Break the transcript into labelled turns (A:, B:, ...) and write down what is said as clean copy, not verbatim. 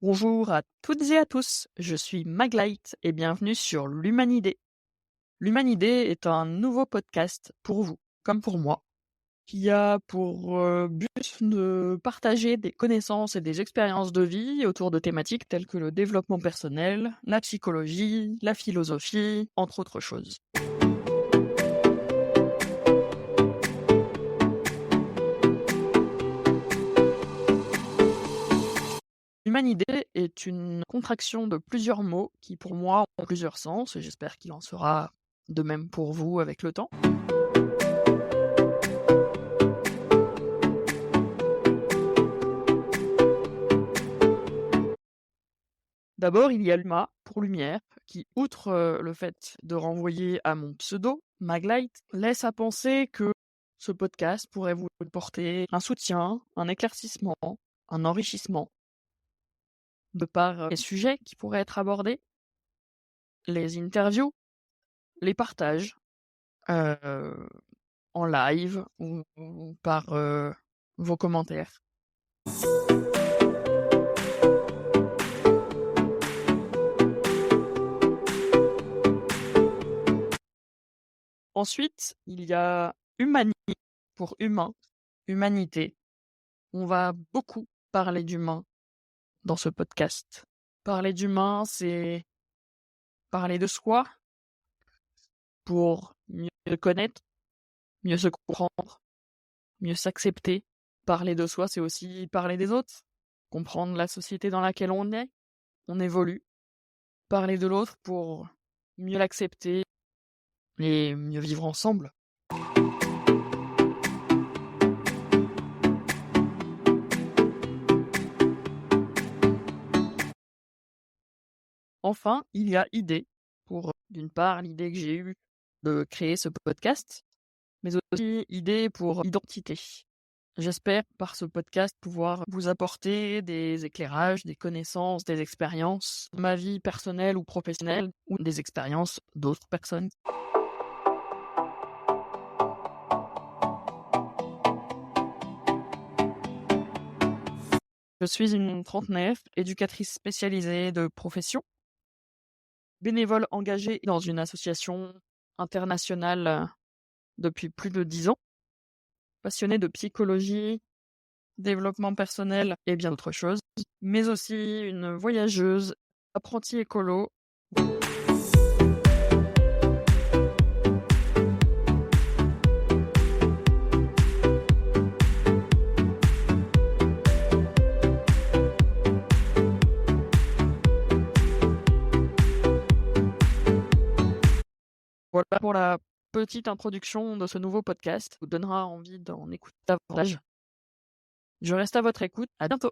A: Bonjour à toutes et à tous, je suis Maglite et bienvenue sur l'Humanidée. L'Humanidée est un nouveau podcast pour vous, comme pour moi, qui a pour but de partager des connaissances et des expériences de vie autour de thématiques telles que le développement personnel, la psychologie, la philosophie, entre autres choses. Humanidée est une contraction de plusieurs mots qui, pour moi, ont plusieurs sens, et j'espère qu'il en sera de même pour vous avec le temps. D'abord, il y a l'UMA pour lumière, qui, outre le fait de renvoyer à mon pseudo, Maglite, laisse à penser que ce podcast pourrait vous porter un soutien, un éclaircissement, un enrichissement, de par les sujets qui pourraient être abordés, les interviews, les partages, en live ou par vos commentaires. Ensuite, il y a Humani pour humain, humanité. On va beaucoup parler d'humain dans ce podcast. Parler d'humain, c'est parler de soi pour mieux se connaître, mieux se comprendre, mieux s'accepter. Parler de soi, c'est aussi parler des autres, comprendre la société dans laquelle on est, on évolue. Parler de l'autre pour mieux l'accepter et mieux vivre ensemble. Enfin, il y a idée pour, d'une part, l'idée que j'ai eue de créer ce podcast, mais aussi idée pour identité. J'espère par ce podcast pouvoir vous apporter des éclairages, des connaissances, des expériences, de ma vie personnelle ou professionnelle, ou des expériences d'autres personnes. Je suis une trentenaire, éducatrice spécialisée de profession, bénévole engagée dans une association internationale depuis plus de 10 ans, passionnée de psychologie, développement personnel et bien d'autres choses, mais aussi une voyageuse, apprentie écolo. Voilà pour la petite introduction de ce nouveau podcast, vous donnera envie d'en écouter davantage. Je reste à votre écoute, à bientôt.